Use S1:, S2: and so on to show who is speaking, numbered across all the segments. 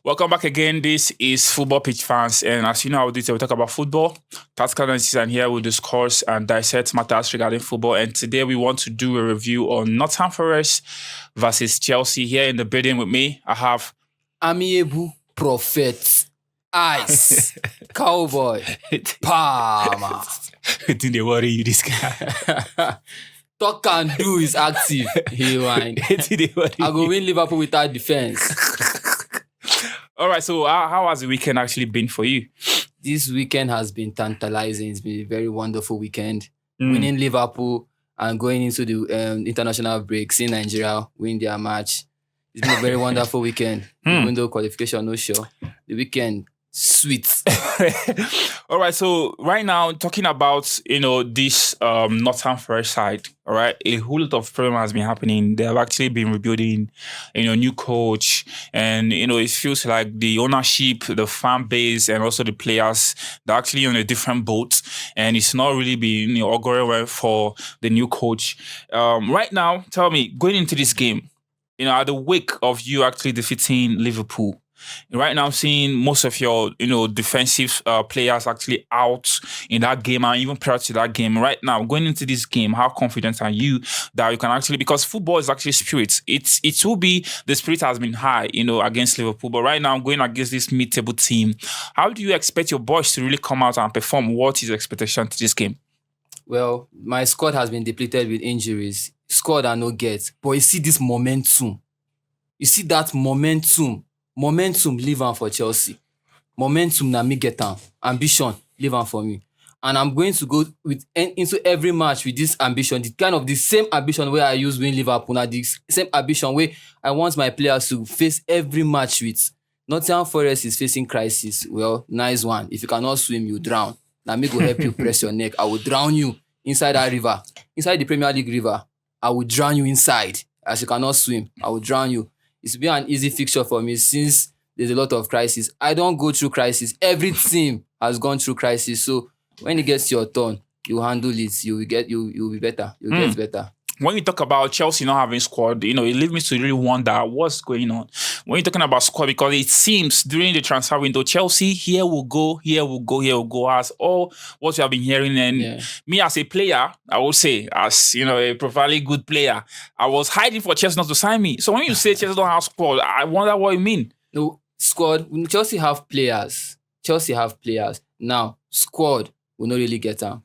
S1: Welcome back again. This is Football Pitch Fans, and as you know, we talk about football, tactical analysis, and here we discuss and dissect matters regarding football. And today we want to do a review on Nottingham Forest versus Chelsea. Here in the building with me, I have
S2: Amiable Prophet, Ice, Cowboy, Palmer.
S1: Didn't they worry you, this guy?
S2: Talk and do is active. He whine. I go win Liverpool without defense.
S1: All right, so how has the weekend actually been for you?
S2: This weekend has been tantalizing. It's been a very wonderful weekend. Winning Liverpool and going into the international break, seeing Nigeria win their match. It's been a very wonderful weekend. Even though qualification, no sure. The weekend, sweet.
S1: All right, so right now, talking about, this Nottingham Forest side, all right, a whole lot of problem has been happening. They have actually been rebuilding, new coach, and, it feels like the ownership, the fan base, and also the players, they're actually on a different boat, and it's not really been, auguring well for the new coach. Right now, tell me, going into this game, at the wake of you actually defeating Liverpool, right now I'm seeing most of your, defensive players actually out in that game and even prior to that game. Right now, going into this game, how confident are you that you can actually, because football is actually spirit. It will be, the spirit has been high, against Liverpool. But right now, going against this mid-table team, how do you expect your boys to really come out and perform? What is your expectation to this game?
S2: Well, my squad has been depleted with injuries. Squad are no get. But you see this momentum. You see that momentum. Momentum, leave on for Chelsea. Momentum, na me get am. Ambition, leave on for me. And I'm going to go into every match with this ambition, the same ambition where I use win Liverpool, now the same ambition where I want my players to face every match with. Nottingham Forest is facing crisis. Well, nice one. If you cannot swim, you drown. Now me go help you press your neck. I will drown you inside that river. Inside the Premier League river. I will drown you inside. As you cannot swim, I will drown you. It's been an easy fixture for me since there's a lot of crisis. I don't go through crisis. Every team has gone through crisis. So when it gets your turn, you handle it. You'll be better. You'll get better.
S1: When you talk about Chelsea not having squad, it leaves me to really wonder what's going on. When you're talking about squad, because it seems during the transfer window, Chelsea, here will go, as all what you have been hearing. And me as a player, I would say, as a properly good player, I was hiding for Chelsea not to sign me. So when you say Chelsea don't have squad, I wonder what you mean.
S2: No, squad, Chelsea have players. Now, squad will not really get them.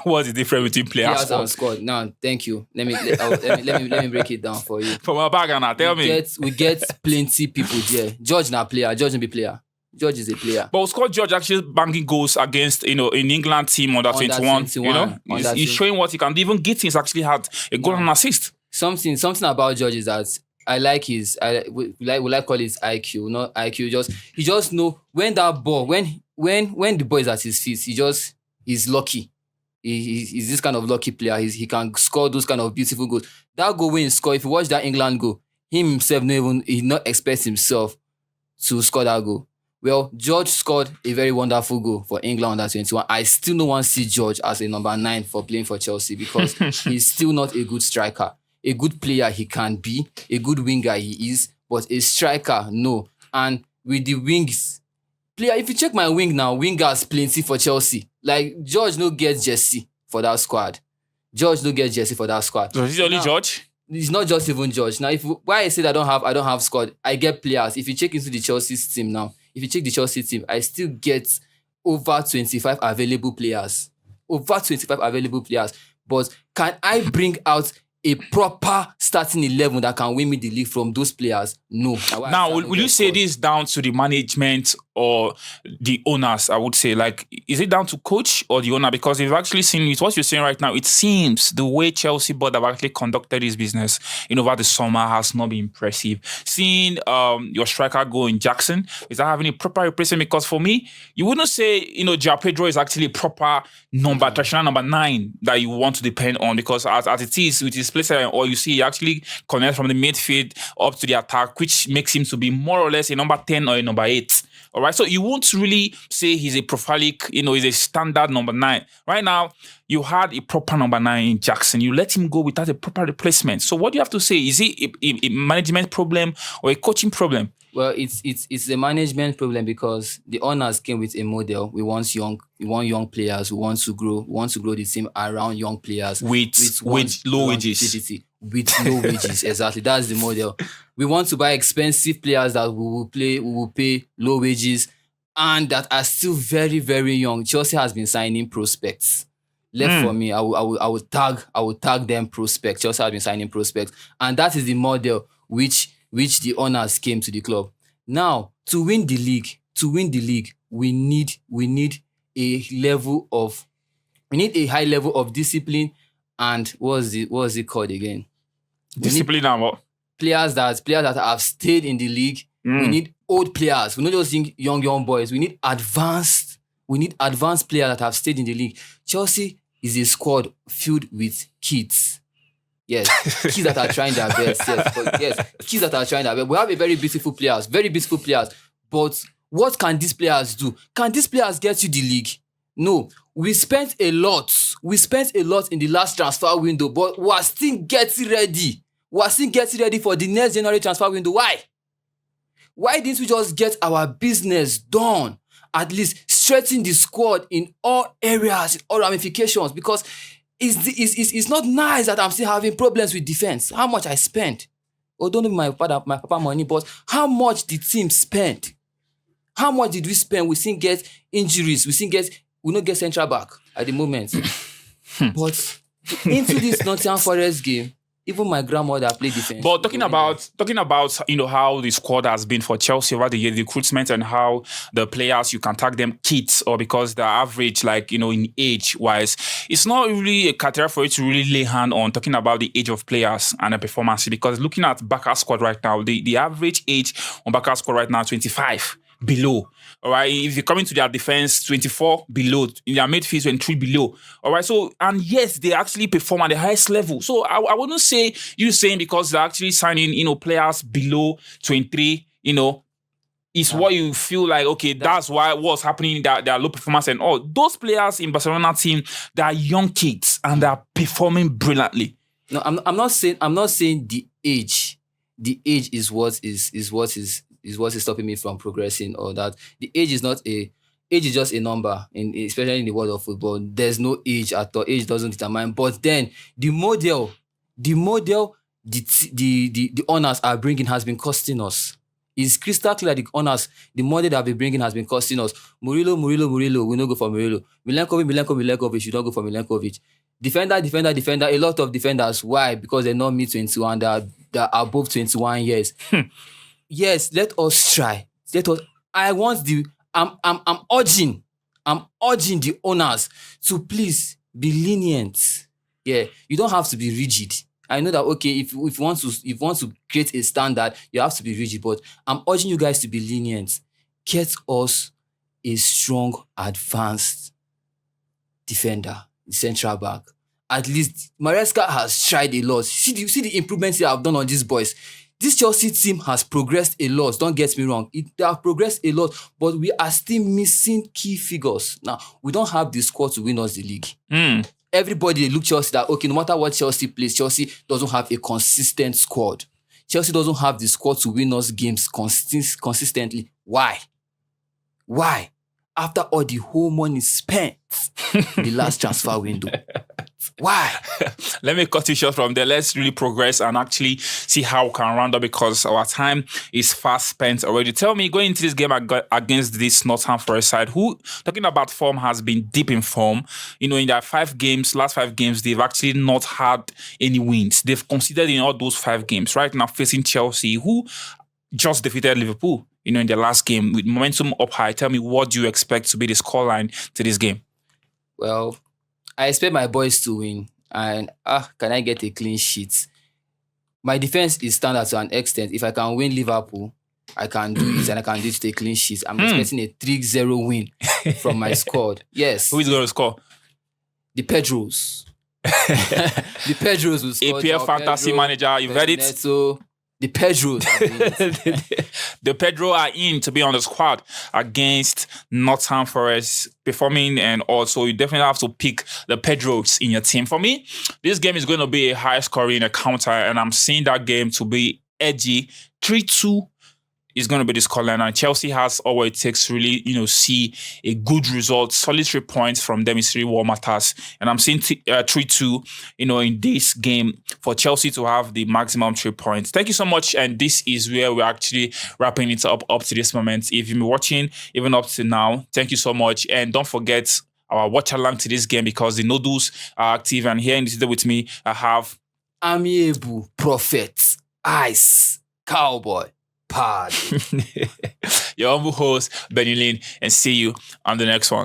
S1: What's the difference between players
S2: and squad? Now, thank you. Let me break it down for you.
S1: From our background, tell me.
S2: We get plenty people there. George na player. George no be player. George is a player.
S1: But Scott George actually banging goals against, in England team under 21. He's showing what he can do. Even Gittins actually had a goal and assist.
S2: Something about George is that I like we like call it IQ, not IQ. He just know when that ball, when the ball is at his feet, he's lucky. He's this kind of lucky player. He can score those kind of beautiful goals. That goal when he score, if you watch that England goal, him himself he not expect himself to score that goal. Well, George scored a very wonderful goal for England under 21. I still don't want to see George as a number 9 for playing for Chelsea because he's still not a good striker. A good player he can be, a good winger he is, but a striker, no. And with the wings, player, if you check my wing now, wingers plenty for Chelsea. Like, George no get jersey for that squad.
S1: So is it only George?
S2: It's not just even George. Now, why I said I don't have squad, I get players. If you check into the Chelsea team now, I still get over 25 available players. But can I bring out a proper starting 11 that can win me the league from those players? No.
S1: Now, will you say this down to the management or the owners? I would say, like, is it down to coach or the owner? Because you've actually seen with what you're saying right now, it seems the way Chelsea board have actually conducted this business over the summer has not been impressive. Seeing your striker go in Jackson, is that having a proper replacement? Because for me, you wouldn't say, João Pedro is actually a proper traditional number 9 that you want to depend on, because as it is with his placer, or you see he actually connects from the midfield up to the attack, which makes him to be more or less a number 10 or a number 8. All right, so you won't really say he's a prolific, he's a standard number 9. Right now, you had a proper number 9 in Jackson. You let him go without a proper replacement. So what do you have to say? Is it a management problem or a coaching problem?
S2: Well, it's a management problem because the owners came with a model. We want young players. We want to grow the team around young players
S1: with
S2: with one
S1: low wages.
S2: longevity, with low wages. Exactly, that's the model. We want to buy expensive players that we will pay low wages, and that are still very very young. Chelsea has been signing prospects. Left for me, I will tag them prospects. Chelsea has been signing prospects, and that is the model which the owners came to the club. Now, to win the league, we need a level of we need a high level of discipline and what was it called again? We need
S1: Discipline and what?
S2: players that have stayed in the league. We need old players. We not just think young boys. We need advanced players that have stayed in the league. Chelsea is a squad filled with kids. Yes, kids that are trying their best. Yes, kids that are trying their best. We have a very beautiful players. But what can these players do? Can these players get you the league? No. We spent a lot in the last transfer window, but we are still getting ready. We are still getting ready for the next January transfer window. Why? Why didn't we just get our business done? At least strengthen the squad in all areas, in all ramifications, because it's not nice that I'm still having problems with defense. How much I spent? Oh, don't know my papa money, but how much the team spent? How much did we spend? We still get injuries. We don't get central back at the moment. But into this Nottingham Forest game, even my grandmother played defense.
S1: But talking about how the squad has been for Chelsea over the year, the recruitment and how the players you can tag them kids or because they're average in age wise, it's not really a criteria for you to really lay hand on talking about the age of players and the performance because looking at Barca squad right now, the average age on Barca squad right now 25 below. All right, if you're coming to their defense, 24 below, in their midfield, 23 below. All right, so and yes, they actually perform at the highest level. So I wouldn't say you saying because they're actually signing, players below 23, is what you feel like, okay, that's why what's happening, that their low performance and all. Those players in Barcelona team, they are young kids and they're performing brilliantly.
S2: No, I'm not saying the age. The age is what is stopping me from progressing, or that the age is just a number, especially in the world of football. There's no age at all. Age doesn't determine. But then the model the owners are bringing has been costing us. It's crystal clear the owners, the model that they've been bringing has been costing us. Murillo, we no go for Murillo. Milenkovic, you don't go for Milenkovic. Defender, a lot of defenders. Why? Because they're not mid-21, they're above 21 years. Yes, let us try. I'm urging the owners to please be lenient. Yeah, you don't have to be rigid. I know that, okay, if you want to create a standard, you have to be rigid, but I'm urging you guys to be lenient. Get us a strong, advanced defender, central back. At least Maresca has tried a lot. See the improvements they have done on these boys. This Chelsea team has progressed a lot. Don't get me wrong. They have progressed a lot, but we are still missing key figures. Now, we don't have the squad to win us the league. Everybody look Chelsea that, okay, no matter what Chelsea plays, Chelsea doesn't have a consistent squad. Chelsea doesn't have the squad to win us games consistently. Why? After all the whole money spent in the last transfer window. Why?
S1: Let me cut you short from there. Let's really progress and actually see how we can round up because our time is fast spent already. Tell me, going into this game against this Nottingham Forest side, who, talking about form, has been deep in form. In their last 5 games, they've actually not had any wins. They've conceded in all those 5 games. Right now, facing Chelsea, who just defeated Liverpool, in their last game with momentum up high. Tell me, what do you expect to be the scoreline to this game?
S2: Well, I expect my boys to win. And can I get a clean sheet? My defense is standard to an extent. If I can win Liverpool, I can do it, and I can do it to a clean sheet. I'm expecting a 3-0 win from my squad. Yes.
S1: Who is going to score?
S2: The Pedros. The Pedros will score.
S1: APL fantasy manager, you've heard it?
S2: So the Pedros.
S1: The Pedro are in to be on the squad against Nottingham Forest performing, and also you definitely have to pick the Pedros in your team. For me, this game is going to be a high scoring encounter, and I'm seeing that game to be edgy. 3-2, is going to be the scoreline. And Chelsea has all what it takes to really, see a good result. Solid 3 points from them is really what matters. And I'm seeing 3-2, in this game for Chelsea to have the maximum 3 points. Thank you so much. And this is where we're actually wrapping it up to this moment. If you've been watching even up to now, thank you so much. And don't forget our watch along to this game because the noodles are active. And here in the studio with me, I have
S2: Amiable Prophet, Ice, Cowboy, Pad.
S1: your humble host, Benny Lin, and see you on the next one.